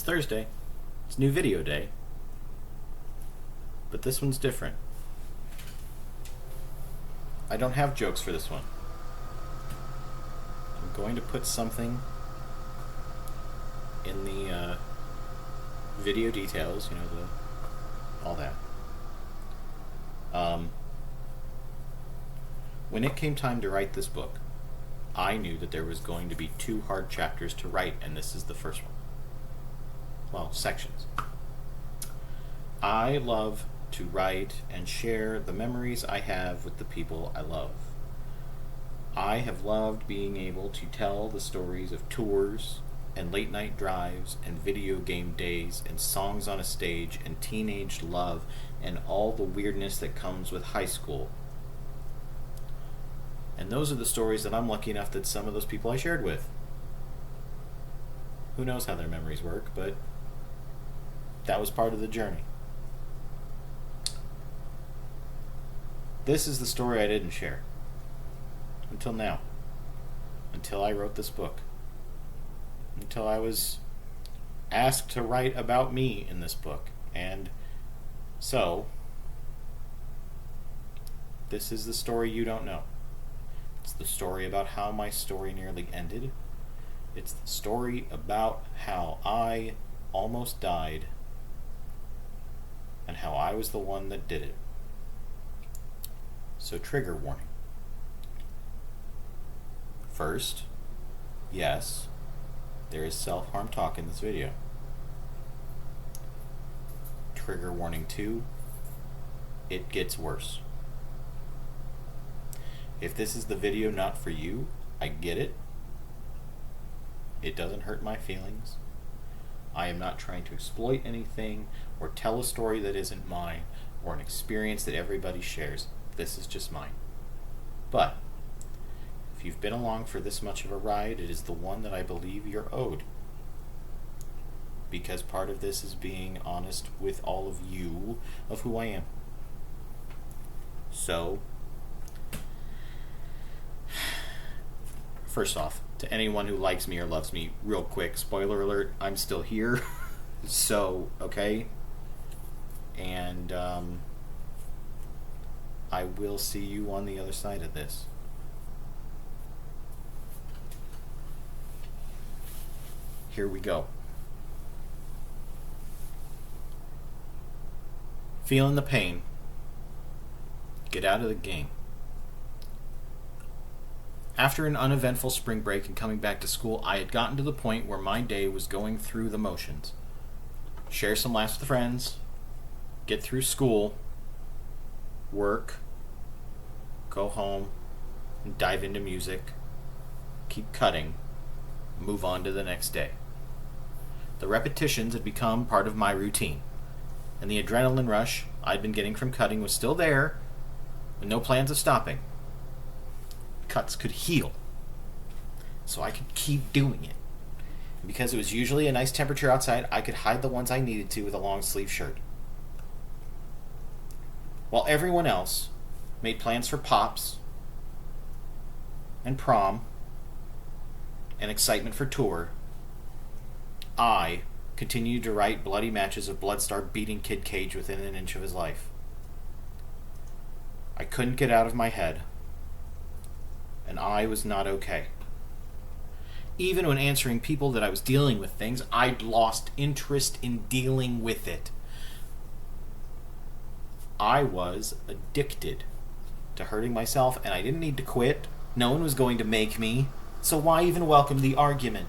It's Thursday. It's new video day. But this one's different. I don't have jokes for this one. I'm going to put something in the video details, all that. When it came time to write this book, I knew that there was going to be 2 hard chapters to write, and this is the first one. Well, sections. I love to write and share the memories I have with the people I love. I have loved being able to tell the stories of tours and late night drives and video game days and songs on a stage and teenage love and all the weirdness that comes with high school. And those are the stories that I'm lucky enough that some of those people I shared with. Who knows how their memories work, but that was part of the journey. This is the story I didn't share. Until now. Until I wrote this book. Until I was asked to write about me in this book. And so, this is the story you don't know. It's the story about how my story nearly ended. It's the story about how I almost died and how I was the one that did it. So, trigger warning. First, yes, there is self-harm talk in this video. Trigger warning 2, it gets worse. If this is the video not for you, I get it. It doesn't hurt my feelings. I am not trying to exploit anything or tell a story that isn't mine or an experience that everybody shares. This is just mine. But if you've been along for this much of a ride, it is the one that I believe you're owed. Because part of this is being honest with all of you of who I am. So, first off, to anyone who likes me or loves me, real quick, spoiler alert, I'm still here. So, okay? And, I will see you on the other side of this. Here we go. Feeling the pain. Get out of the game. After an uneventful spring break and coming back to school, I had gotten to the point where my day was going through the motions. Share some laughs with friends, get through school, work, go home, and dive into music, keep cutting, move on to the next day. The repetitions had become part of my routine, and the adrenaline rush I'd been getting from cutting was still there, with no plans of stopping. Cuts could heal, so I could keep doing it. And because it was usually a nice temperature outside, I could hide the ones I needed to with a long sleeve shirt. While everyone else made plans for pops and prom and excitement for tour, I continued to write bloody matches of Bloodstar beating Kid Cage within an inch of his life. I couldn't get out of my head, and I was not okay. Even when answering people that I was dealing with things, I'd lost interest in dealing with it. I was addicted to hurting myself, and I didn't need to quit. No one was going to make me, so why even welcome the argument?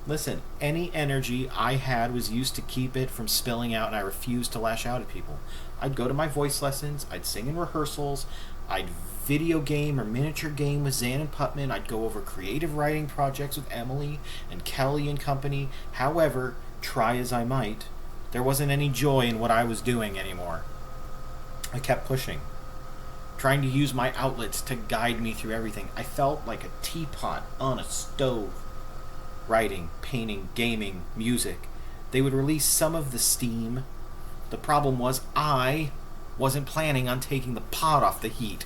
Listen, any energy I had was used to keep it from spilling out, and I refused to lash out at people. I'd go to my voice lessons, I'd sing in rehearsals, I'd video game or miniature game with Zan and Putman, I'd go over creative writing projects with Emily and Kelly and company. However, try as I might, there wasn't any joy in what I was doing anymore. I kept pushing, trying to use my outlets to guide me through everything. I felt like a teapot on a stove. Writing, painting, gaming, music. They would release some of the steam. The problem was I wasn't planning on taking the pot off the heat.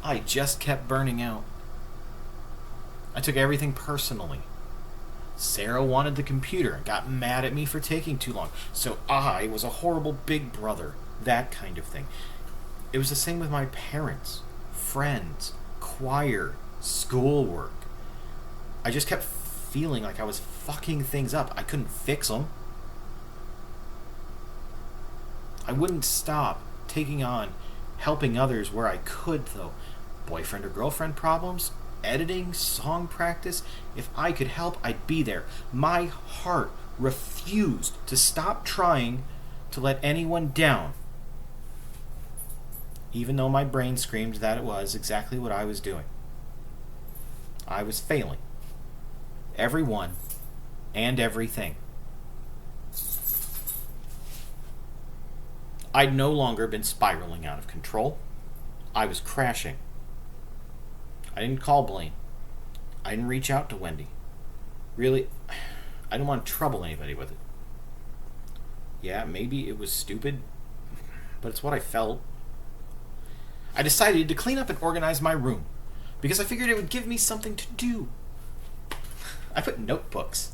I just kept burning out. I took everything personally. Sarah wanted the computer and got mad at me for taking too long. So I was a horrible big brother. That kind of thing. It was the same with my parents, friends, choir, schoolwork. I just kept feeling like I was fucking things up. I couldn't fix them. I wouldn't stop taking on helping others where I could, though. Boyfriend or girlfriend problems, editing, song practice. If I could help, I'd be there. My heart refused to stop trying to let anyone down, even though my brain screamed that it was exactly what I was doing. I was failing. Everyone and everything. I'd no longer been spiraling out of control. I was crashing. I didn't call Blaine. I didn't reach out to Wendy. Really, I didn't want to trouble anybody with it. Yeah, maybe it was stupid, but it's what I felt. I decided to clean up and organize my room because I figured it would give me something to do. I put notebooks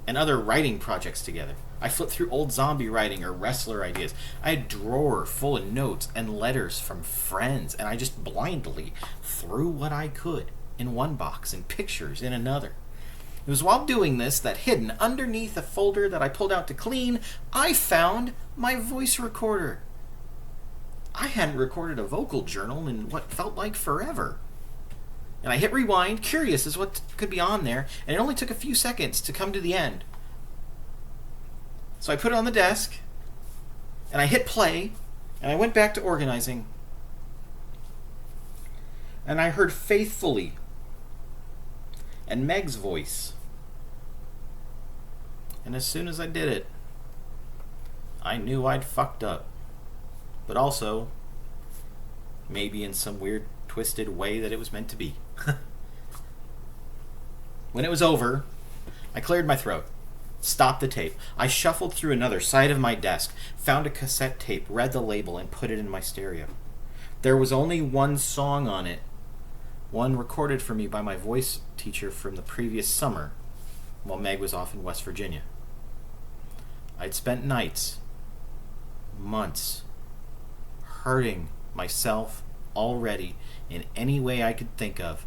and other writing projects together. I flipped through old zombie writing or wrestler ideas. I had a drawer full of notes and letters from friends, and I just blindly threw what I could in one box and pictures in another. It was while doing this that hidden underneath a folder that I pulled out to clean, I found my voice recorder. I hadn't recorded a vocal journal in what felt like forever. And I hit rewind, curious as what could be on there, and it only took a few seconds to come to the end. So I put it on the desk, and I hit play, and I went back to organizing. And I heard Faithfully and Meg's voice. And as soon as I did it, I knew I'd fucked up. But also, maybe in some weird, twisted way that it was meant to be. When it was over, I cleared my throat, stopped the tape. I shuffled through another side of my desk, found a cassette tape, read the label, and put it in my stereo. There was only one song on it, one recorded for me by my voice teacher from the previous summer, while Meg was off in West Virginia. I'd spent nights, months, hurting myself already in any way I could think of.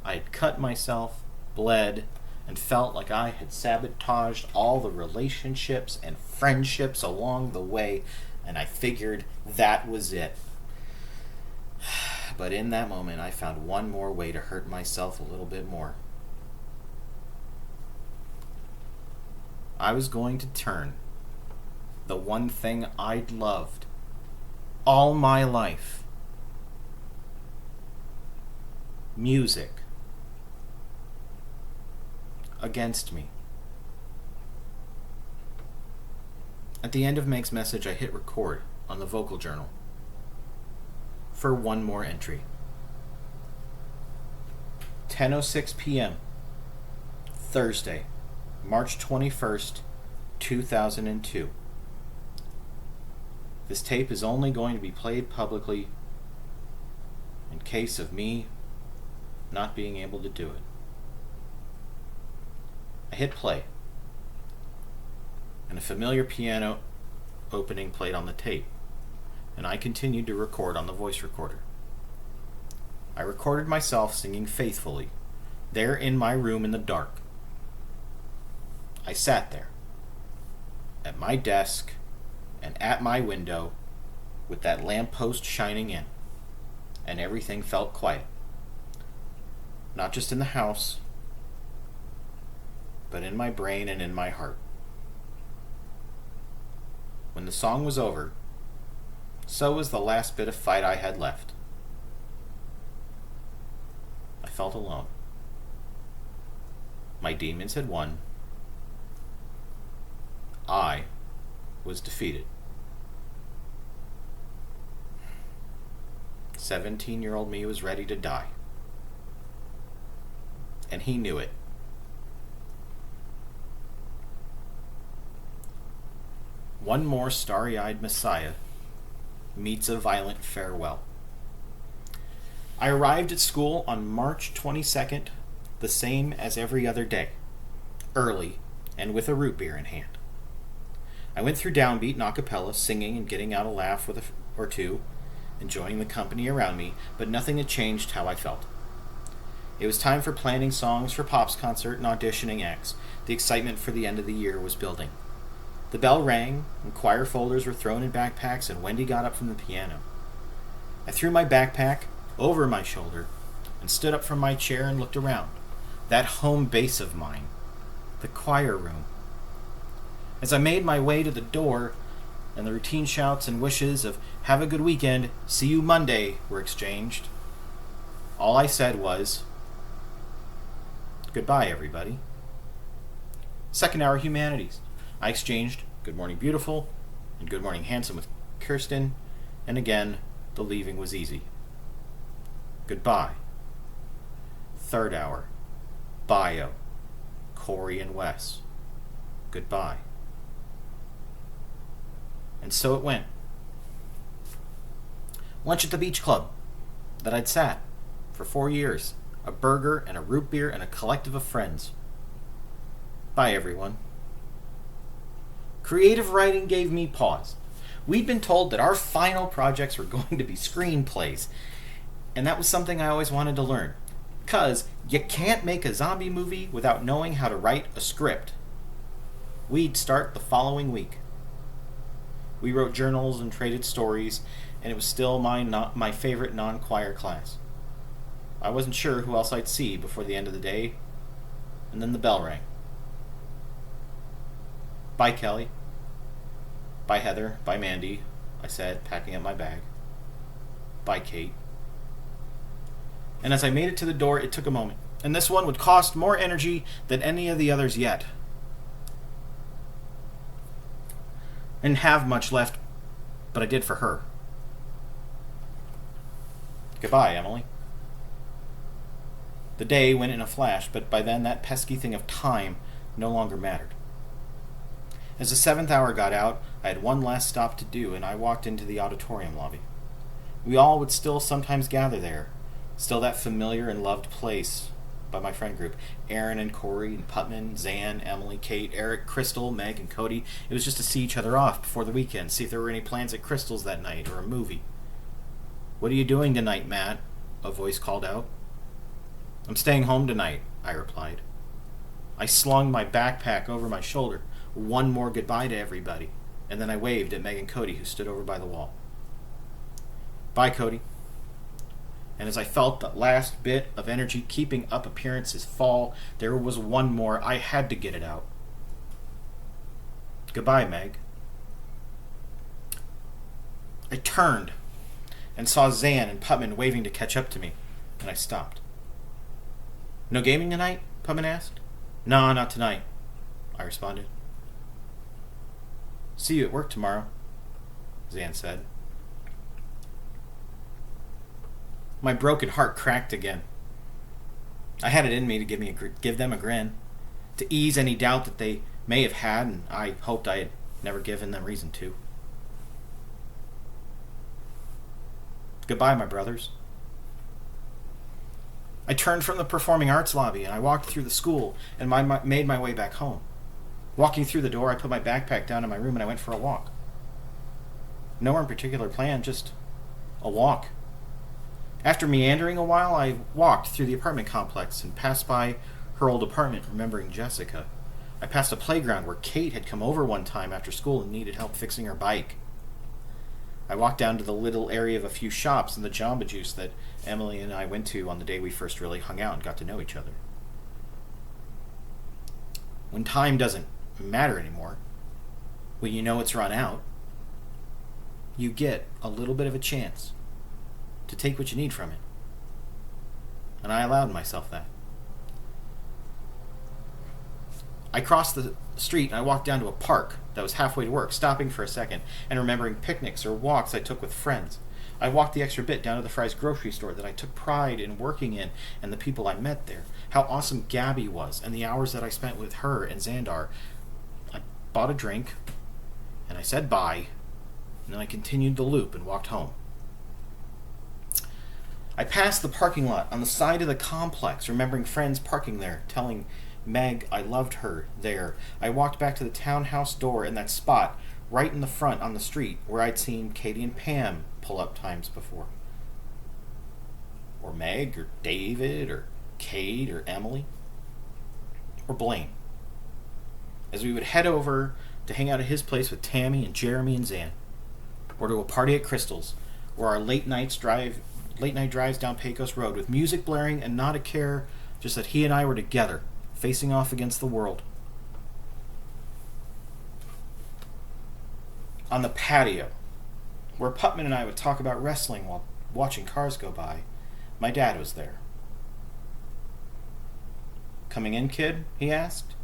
I had cut myself, bled, and felt like I had sabotaged all the relationships and friendships along the way, and I figured that was it. But in that moment, I found one more way to hurt myself a little bit more. I was going to turn the one thing I'd loved all my life, music, against me. At the end of Meg's message, I hit record on the vocal journal for one more entry. 10:06 p.m. Thursday, March 21st, 2002. This tape is only going to be played publicly in case of me not being able to do it. I hit play, and a familiar piano opening played on the tape, and I continued to record on the voice recorder. I recorded myself singing Faithfully, there in my room in the dark. I sat there, at my desk, and at my window, with that lamppost shining in, and everything felt quiet. Not just in the house, but in my brain and in my heart. When the song was over, so was the last bit of fight I had left. I felt alone. My demons had won. I was defeated. 17-year-old me was ready to die. And he knew it. One more starry-eyed Messiah meets a violent farewell. I arrived at school on March 22nd, the same as every other day. early, and with a root beer in hand. I went through downbeat and a cappella, singing and getting out a laugh or two, enjoying the company around me, but nothing had changed how I felt. It was time for planning songs for Pop's concert and auditioning acts. The excitement for the end of the year was building. The bell rang, and choir folders were thrown in backpacks, and Wendy got up from the piano. I threw my backpack over my shoulder and stood up from my chair and looked around. That home base of mine, the choir room. As I made my way to the door, and the routine shouts and wishes of "Have a good weekend, see you Monday" were exchanged, all I said was, "Goodbye, everybody." Second hour humanities. I exchanged "Good morning, beautiful" and "Good morning, handsome" with Kirsten, and again, the leaving was easy. Goodbye. Third hour. Bio. Corey and Wes. Goodbye. And so it went. Lunch at the beach club that I'd sat for 4 years. A burger and a root beer and a collective of friends. Bye, everyone. Creative writing gave me pause. We'd been told that our final projects were going to be screenplays, and that was something I always wanted to learn. Because you can't make a zombie movie without knowing how to write a script. We'd start the following week. We wrote journals and traded stories, and it was still my favorite non-choir class. I wasn't sure who else I'd see before the end of the day, and then the bell rang. Bye, Kelly. Bye, Heather. Bye, Mandy, I said, packing up my bag. Bye, Kate. And as I made it to the door, it took a moment, and this one would cost more energy than any of the others yet. I didn't have much left, but I did for her. Goodbye, Emily. The day went in a flash, but by then that pesky thing of time no longer mattered. As the 7th hour got out, I had one last stop to do, and I walked into the auditorium lobby. We all would still sometimes gather there, still that familiar and loved place by my friend group. Aaron and Corey and Putman, Zan, Emily, Kate, Eric, Crystal, Meg, and Cody. It was just to see each other off before the weekend, see if there were any plans at Crystal's that night or a movie. "What are you doing tonight, Matt?" a voice called out. "I'm staying home tonight," I replied. I slung my backpack over my shoulder, one more goodbye to everybody, and then I waved at Meg and Cody, who stood over by the wall. "Bye, Cody." And as I felt that last bit of energy keeping up appearances fall, there was one more. I had to get it out. "Goodbye, Meg." I turned and saw Zan and Putman waving to catch up to me, and I stopped. "No gaming tonight?" Putman asked. "No, not tonight," I responded. "See you at work tomorrow," Zan said. My broken heart cracked again. I had it in me to give them a grin, to ease any doubt that they may have had, and I hoped I had never given them reason to. Goodbye, my brothers. I turned from the performing arts lobby, and I walked through the school and made my way back home. Walking through the door, I put my backpack down in my room and I went for a walk. Nowhere in particular planned, just a walk. After meandering a while, I walked through the apartment complex and passed by her old apartment, remembering Jessica. I passed a playground where Kate had come over one time after school and needed help fixing her bike. I walked down to the little area of a few shops and the Jamba Juice that Emily and I went to on the day we first really hung out and got to know each other. When time doesn't matter anymore, when you know it's run out, you get a little bit of a chance to take what you need from it. And I allowed myself that. I crossed the street and I walked down to a park that was halfway to work, stopping for a second and remembering picnics or walks I took with friends. I walked the extra bit down to the Fry's grocery store that I took pride in working in and the people I met there. How awesome Gabby was and the hours that I spent with her and Xandar. I bought a drink and I said bye, and then I continued the loop and walked home. I passed the parking lot on the side of the complex, remembering friends parking there, telling Meg, I loved her there. I walked back to the townhouse door in that spot right in the front on the street where I'd seen Katie and Pam pull up times before. Or Meg, or David, or Kate, or Emily, or Blaine. As we would head over to hang out at his place with Tammy and Jeremy and Zan, or to a party at Crystal's, or our late night drives down Pecos Road with music blaring and not a care, just that he and I were together, facing off against the world. On the patio, where Putman and I would talk about wrestling while watching cars go by, my dad was there. "Coming in, kid?" he asked.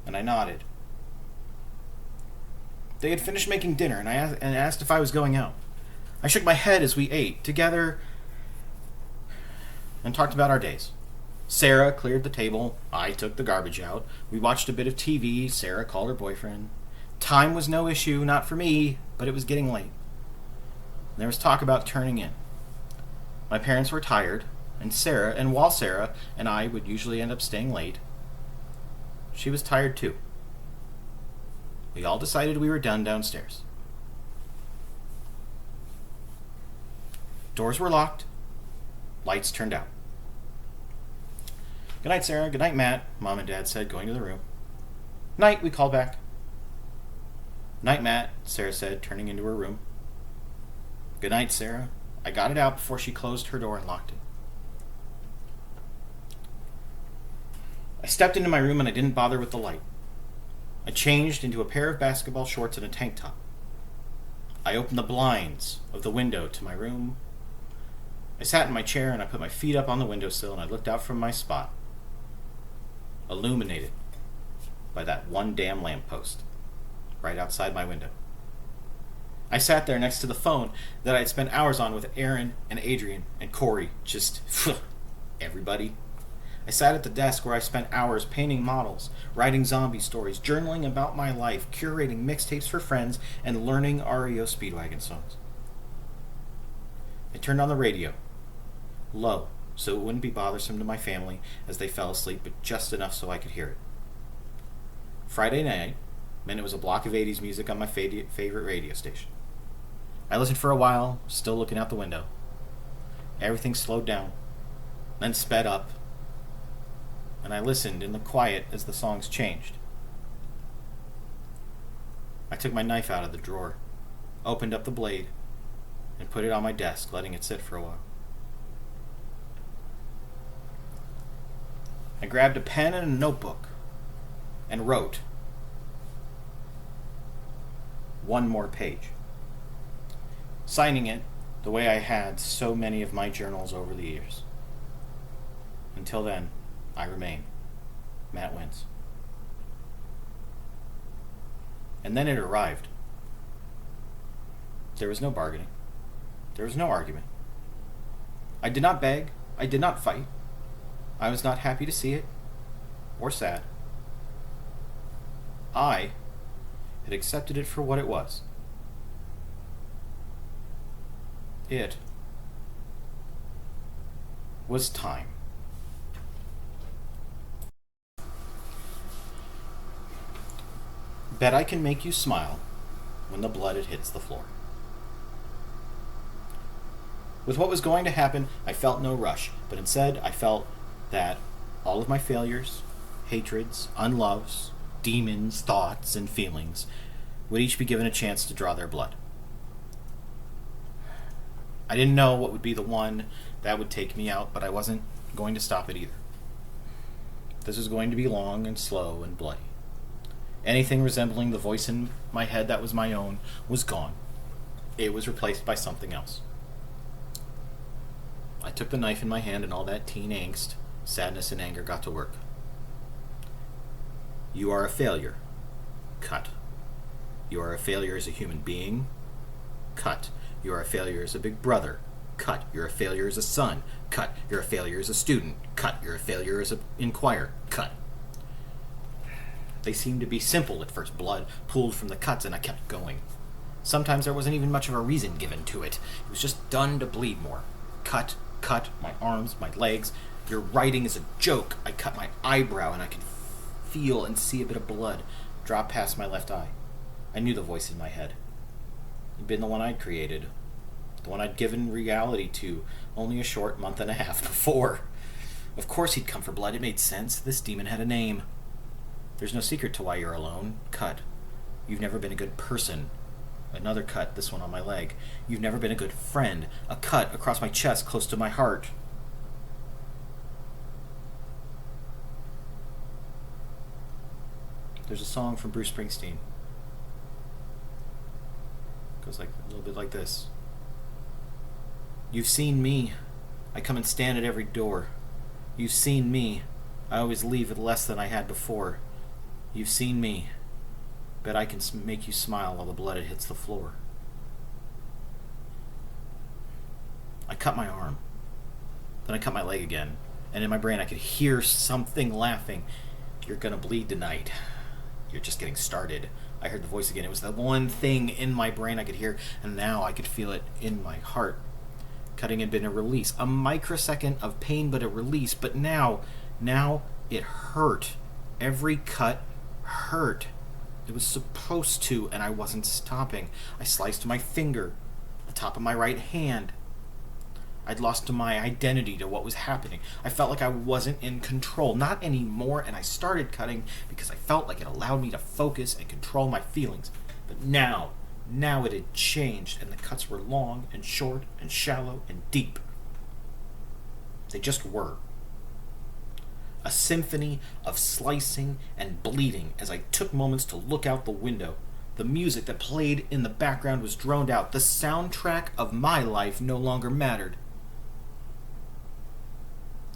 And I nodded. They had finished making dinner, and I asked if I was going out. I shook my head as we ate together and talked about our days. Sarah cleared the table. I took the garbage out. We watched a bit of TV. Sarah called her boyfriend. Time was no issue, not for me, but it was getting late. There was talk about turning in. My parents were tired, and while Sarah and I would usually end up staying late, she was tired too. We all decided we were done downstairs. Doors were locked. Lights turned out. "Good night, Sarah. Good night, Matt," Mom and Dad said, going to the room. "Night," we called back. "Night, Matt," Sarah said, turning into her room. "Good night, Sarah." I got it out before she closed her door and locked it. I stepped into my room and I didn't bother with the light. I changed into a pair of basketball shorts and a tank top. I opened the blinds of the window to my room. I sat in my chair and I put my feet up on the windowsill and I looked out from my spot, illuminated by that one damn lamppost right outside my window. I sat there next to the phone that I'd spent hours on with Aaron and Adrian and Corey, just everybody. I sat at the desk where I spent hours painting models, writing zombie stories, journaling about my life, curating mixtapes for friends, and learning REO Speedwagon songs. I turned on the radio, low, so it wouldn't be bothersome to my family as they fell asleep, but just enough so I could hear it. Friday night meant it was a block of 80s music on my favorite radio station. I listened for a while, still looking out the window. Everything slowed down, then sped up, and I listened in the quiet as the songs changed. I took my knife out of the drawer, opened up the blade, and put it on my desk, letting it sit for a while. I grabbed a pen and a notebook and wrote one more page, signing it the way I had so many of my journals over the years. Until then, I remain. Matt wins. And then it arrived. There was no bargaining. There was no argument. I did not beg. I did not fight. I was not happy to see it, or sad. I had accepted it for what it was. It was time. Bet I can make you smile when the blood it hits the floor. With what was going to happen, I felt no rush, but instead I felt that all of my failures, hatreds, unloves, demons, thoughts, and feelings would each be given a chance to draw their blood. I didn't know what would be the one that would take me out, but I wasn't going to stop it either. This was going to be long and slow and bloody. Anything resembling the voice in my head that was my own was gone. It was replaced by something else. I took the knife in my hand and all that teen angst, sadness, and anger got to work. You are a failure. Cut. You are a failure as a human being. Cut. You are a failure as a big brother. Cut. You're a failure as a son. Cut. You're a failure as a student. Cut. You're a failure as an inquirer. Cut. They seemed to be simple at first. Blood pooled from the cuts and I kept going. Sometimes there wasn't even much of a reason given to it. It was just done to bleed more. Cut. cut my arms, my legs. Your writing is a joke. I cut my eyebrow and I could feel and see a bit of blood drop past my left eye. I knew the voice in my head. It'd been the one I'd created. The one I'd given reality to only a short month and a half before. Of course he'd come for blood. It made sense. This demon had a name. There's no secret to why you're alone. Cut. You've never been a good person. Another cut, this one on my leg. You've never been a good friend. A cut across my chest, close to my heart. There's a song from Bruce Springsteen. It goes like a little bit like this. You've seen me. I come and stand at every door. You've seen me. I always leave with less than I had before. You've seen me. Bet I can make you smile while the blood hits the floor. I cut my arm. Then I cut my leg again. And in my brain I could hear something laughing. You're gonna bleed tonight. You're just getting started. I heard the voice again. It was the one thing in my brain I could hear, and now I could feel it in my heart. Cutting had been a release. A microsecond of pain, but a release. But now it hurt. Every cut hurt. It was supposed to, and I wasn't stopping. I sliced my finger, the top of my right hand. I'd lost my identity to what was happening. I felt like I wasn't in control, not anymore, and I started cutting because I felt like it allowed me to focus and control my feelings. But now it had changed, and the cuts were long and short and shallow and deep. They just were. A symphony of slicing and bleeding as I took moments to look out the window. The music that played in the background was droned out. The soundtrack of my life no longer mattered.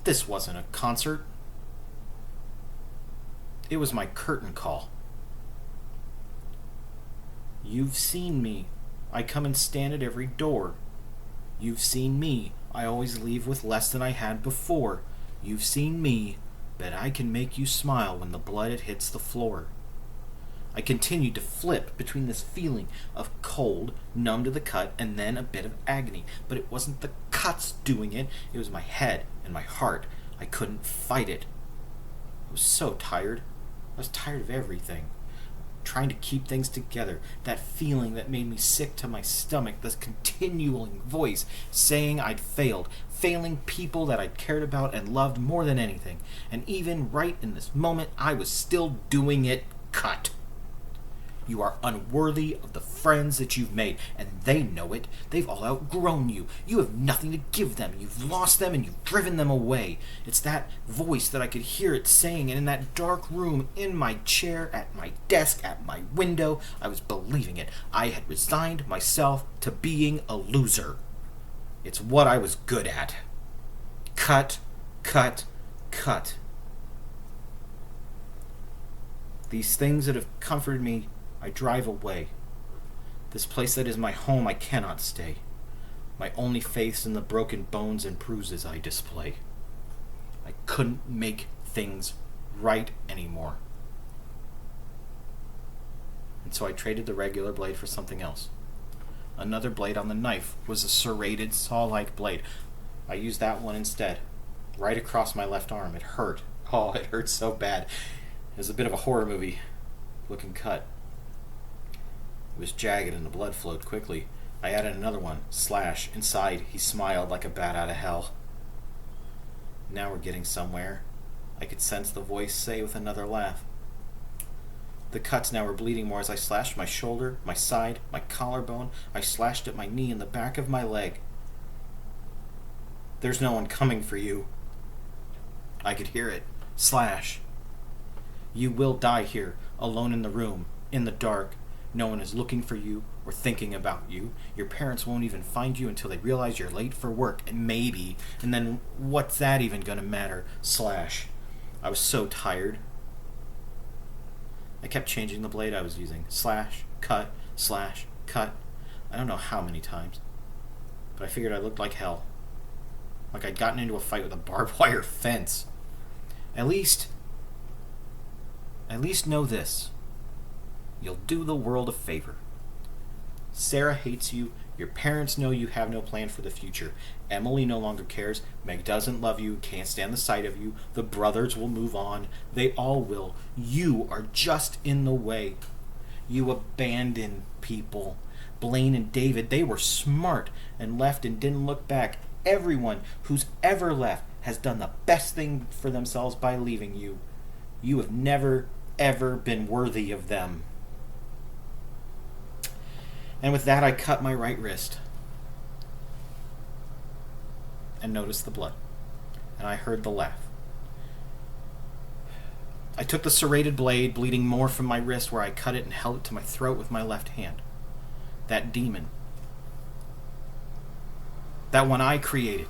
This wasn't a concert. It was my curtain call. You've seen me. I come and stand at every door. You've seen me. I always leave with less than I had before. You've seen me. Bet I can make you smile when the blood it hits the floor. I continued to flip between this feeling of cold, numb to the cut, and then a bit of agony. But it wasn't the cuts doing it. It was my head and my heart. I couldn't fight it. I was so tired. I was tired of everything. Trying to keep things together. That feeling that made me sick to my stomach. This continuing voice saying I'd failed. Failing people that I'd cared about and loved more than anything. And even right in this moment, I was still doing it. Cut. You are unworthy of the friends that you've made, and they know it. They've all outgrown you. You have nothing to give them. You've lost them, and you've driven them away. It's that voice that I could hear it saying, and in that dark room, in my chair, at my desk, at my window, I was believing it. I had resigned myself to being a loser. It's what I was good at. Cut, cut, cut. These things that have comforted me, I drive away. This place that is my home, I cannot stay. My only faith's in the broken bones and bruises I display. I couldn't make things right anymore. And so I traded the regular blade for something else. Another blade on the knife was a serrated, saw-like blade. I used that one instead, right across my left arm. It hurt. Oh, it hurt so bad. It was a bit of a horror movie looking cut. It was jagged and the blood flowed quickly. I added another one. Slash. Inside, he smiled like a bat out of hell. Now we're getting somewhere. I could sense the voice say with another laugh. The cuts now were bleeding more as I slashed my shoulder, my side, my collarbone. I slashed at my knee and the back of my leg. There's no one coming for you. I could hear it. Slash. You will die here, alone in the room, in the dark. No one is looking for you or thinking about you. Your parents won't even find you until they realize you're late for work, and maybe. And then what's that even gonna matter? Slash. I was so tired. I kept changing the blade I was using. Slash, cut, slash, cut. I don't know how many times. But I figured I looked like hell. Like I'd gotten into a fight with a barbed wire fence. At least know this. You'll do the world a favor. Sarah hates you, Your parents know you have no plan for the future. Emily no longer cares. Meg doesn't love you, can't stand the sight of you. The brothers will move on. They all will. You are just in the way. You abandon people. Blaine and David, they were smart and left and didn't look back. Everyone who's ever left has done the best thing for themselves by leaving you. You have never, ever been worthy of them. And with that, I cut my right wrist and noticed the blood. And I heard the laugh. I took the serrated blade, bleeding more from my wrist where I cut it, and held it to my throat with my left hand. That demon. That one I created.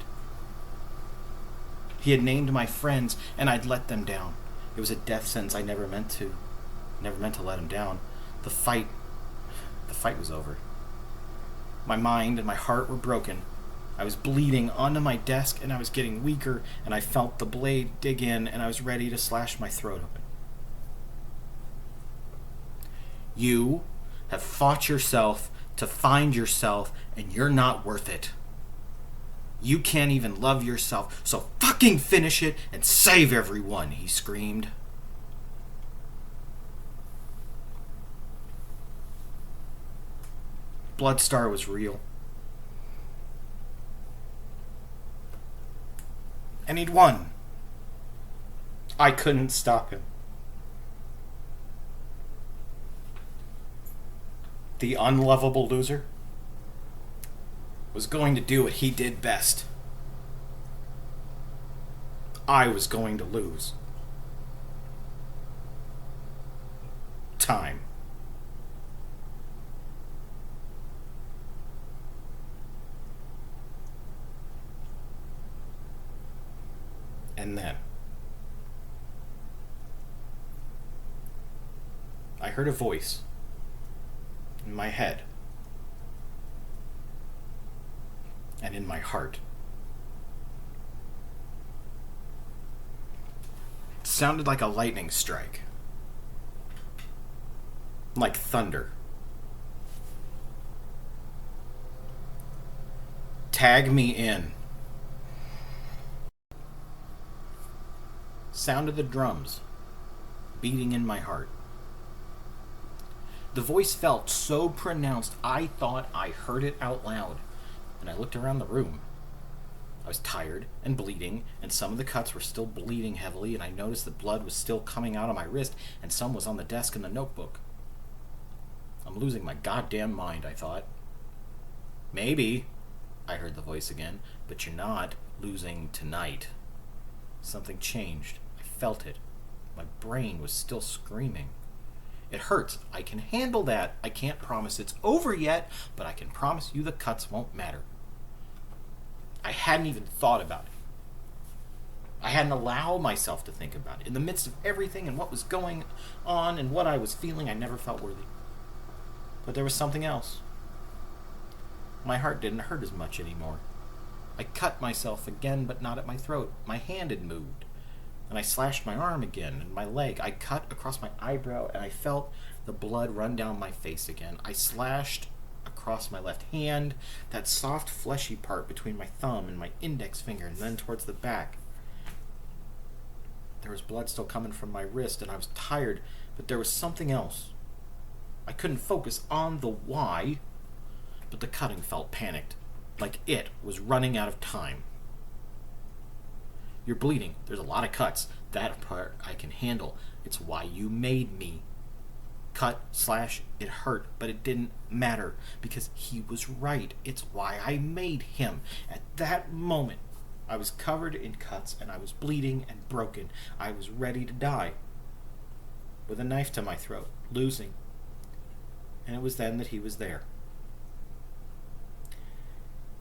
He had named my friends, and I'd let them down. It was a death sentence I never meant to let him down. The fight was over. My mind and my heart were broken. I was bleeding onto my desk, and I was getting weaker, and I felt the blade dig in, and I was ready to slash my throat open. You have fought yourself to find yourself, and you're not worth it. You can't even love yourself, so fucking finish it and save everyone, he screamed. Bloodstar was real. And he'd won. I couldn't stop him. The unlovable loser was going to do what he did best. I was going to lose. Time. And then I heard a voice in my head and in my heart. It sounded like a lightning strike, like thunder. Tag me in. Sound of the drums beating in my heart. The voice felt so pronounced I thought I heard it out loud, and I looked around the room. I was tired and bleeding, and some of the cuts were still bleeding heavily, and I noticed that blood was still coming out of my wrist, and some was on the desk in the notebook. I'm losing my goddamn mind, I thought. Maybe, I heard the voice again, but you're not losing tonight. Something changed. I felt it. My brain was still screaming. It hurts. I can handle that. I can't promise it's over yet, but I can promise you the cuts won't matter. I hadn't even thought about it. I hadn't allowed myself to think about it. In the midst of everything and what was going on and what I was feeling, I never felt worthy. But there was something else. My heart didn't hurt as much anymore. I cut myself again, but not at my throat. My hand had moved. And I slashed my arm again and my leg. I cut across my eyebrow, and I felt the blood run down my face again. I slashed across my left hand, that soft, fleshy part between my thumb and my index finger, and then towards the back. There was blood still coming from my wrist, and I was tired, but there was something else. I couldn't focus on the why, but the cutting felt panicked, like it was running out of time. You're bleeding. There's a lot of cuts. That part I can handle. It's why you made me. Cut, slash, it hurt, but it didn't matter because he was right. It's why I made him. At that moment, I was covered in cuts and I was bleeding and broken. I was ready to die with a knife to my throat, losing. And it was then that he was there.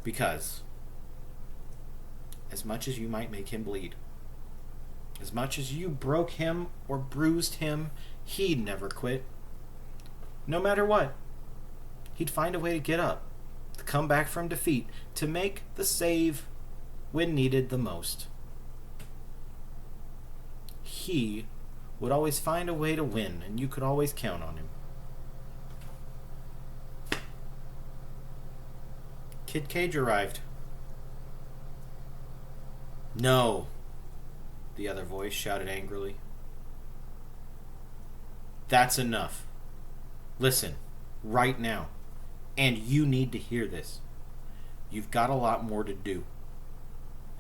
Because as much as you might make him bleed, as much as you broke him or bruised him, he'd never quit. No matter what, he'd find a way to get up, to come back from defeat, to make the save when needed the most. He would always find a way to win, and you could always count on him. Kid Cage arrived. No, the other voice shouted angrily. That's enough. Listen, right now. And you need to hear this. You've got a lot more to do.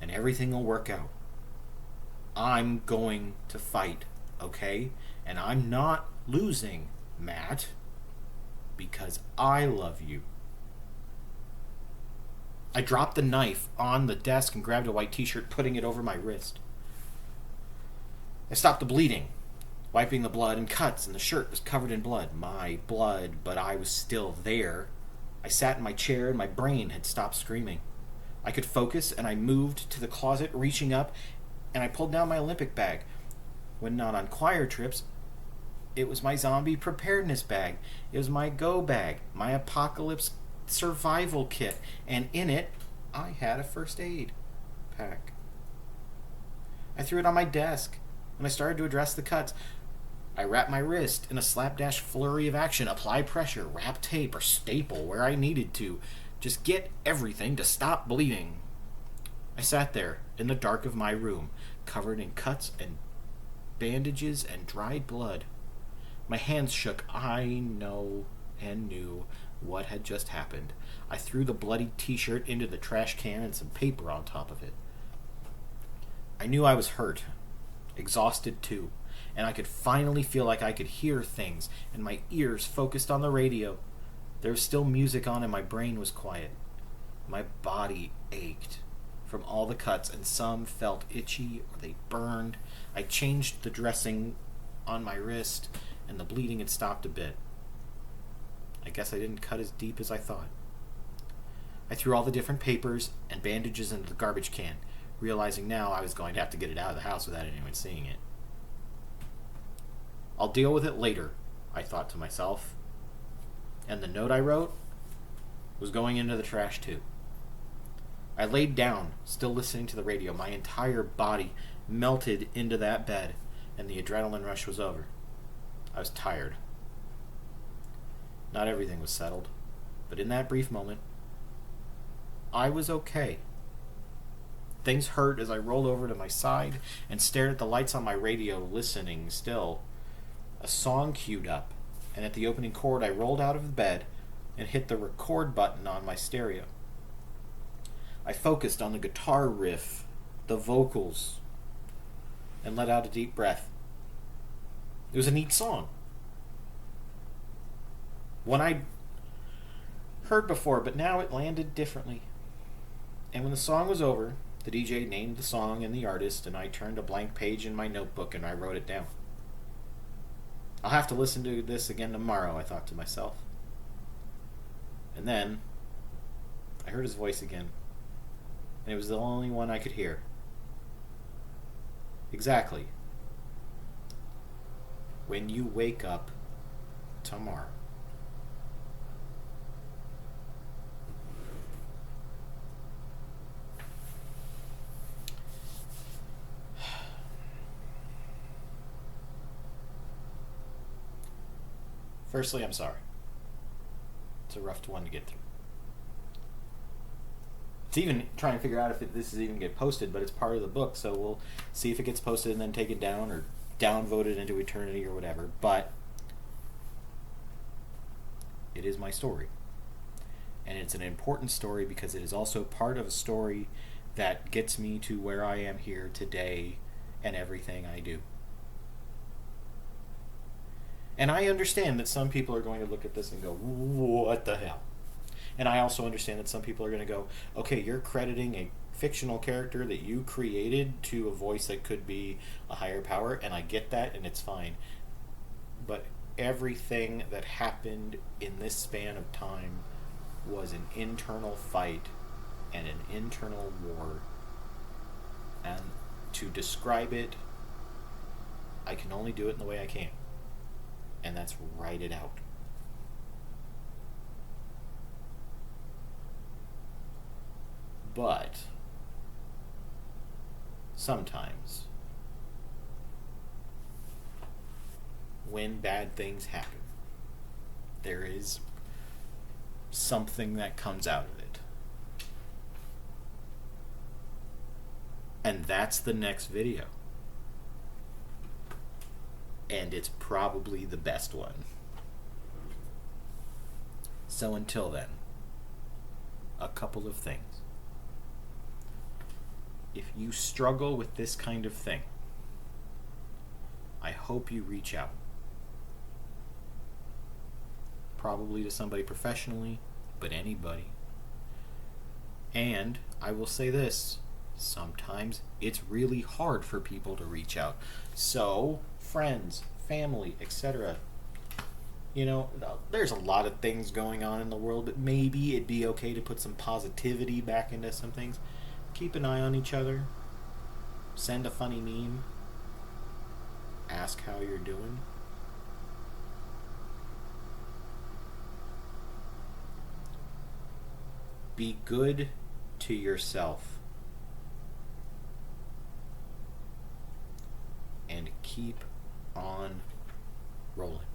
And everything will work out. I'm going to fight, okay? And I'm not losing, Matt. Because I love you. I dropped the knife on the desk and grabbed a white t-shirt, putting it over my wrist. I stopped the bleeding, wiping the blood and cuts, and the shirt was covered in blood. My blood, but I was still there. I sat in my chair and my brain had stopped screaming. I could focus, and I moved to the closet, reaching up, and I pulled down my Olympic bag. When not on choir trips, it was my zombie preparedness bag. It was my go bag, my apocalypse survival kit, and in it, I had a first aid pack. I threw it on my desk, and I started to address the cuts. I wrapped my wrist in a slapdash flurry of action, apply pressure, wrap tape, or staple where I needed to. Just get everything to stop bleeding. I sat there in the dark of my room, covered in cuts and bandages and dried blood. My hands shook. I know and knew what had just happened. I threw the bloody t-shirt into the trash can and some paper on top of it. I knew I was hurt, exhausted too, and I could finally feel like I could hear things, and my ears focused on the radio. There was still music on and my brain was quiet. My body ached from all the cuts, and some felt itchy or they burned. I changed the dressing on my wrist, and the bleeding had stopped a bit. I guess I didn't cut as deep as I thought. I threw all the different papers and bandages into the garbage can, realizing now I was going to have to get it out of the house without anyone seeing it. I'll deal with it later, I thought to myself. And the note I wrote was going into the trash too. I laid down, still listening to the radio. My entire body melted into that bed, and the adrenaline rush was over. I was tired. Not everything was settled, but in that brief moment, I was okay. Things hurt as I rolled over to my side and stared at the lights on my radio, listening still. A song queued up, and at the opening chord I rolled out of bed and hit the record button on my stereo. I focused on the guitar riff, the vocals, and let out a deep breath. It was a neat song. One I'd heard before, but now it landed differently. And when the song was over, the DJ named the song and the artist, and I turned a blank page in my notebook and I wrote it down. I'll have to listen to this again tomorrow, I thought to myself. And then, I heard his voice again. And it was the only one I could hear. Exactly. When you wake up tomorrow. Firstly, I'm sorry. It's a rough one to get through. It's even trying to figure out if this is even get posted, but it's part of the book, so we'll see if it gets posted and then take it down or downvoted into eternity or whatever. But it is my story. And it's an important story because it is also part of a story that gets me to where I am here today and everything I do. And I understand that some people are going to look at this and go, what the hell? And I also understand that some people are going to go, okay, you're crediting a fictional character that you created to a voice that could be a higher power, and I get that, and it's fine. But everything that happened in this span of time was an internal fight and an internal war. And to describe it, I can only do it in the way I can. And that's write it out. But sometimes when bad things happen, there is something that comes out of it. And that's the next video. And it's probably the best one. So until then, a couple of things. If you struggle with this kind of thing, I hope you reach out. Probably to somebody professionally, but anybody. And I will say this, sometimes it's really hard for people to reach out. So, friends, family, etc. You know, there's a lot of things going on in the world, but maybe it'd be okay to put some positivity back into some things. Keep an eye on each other. Send a funny meme. Ask how you're doing. Be good to yourself. And keep on rolling.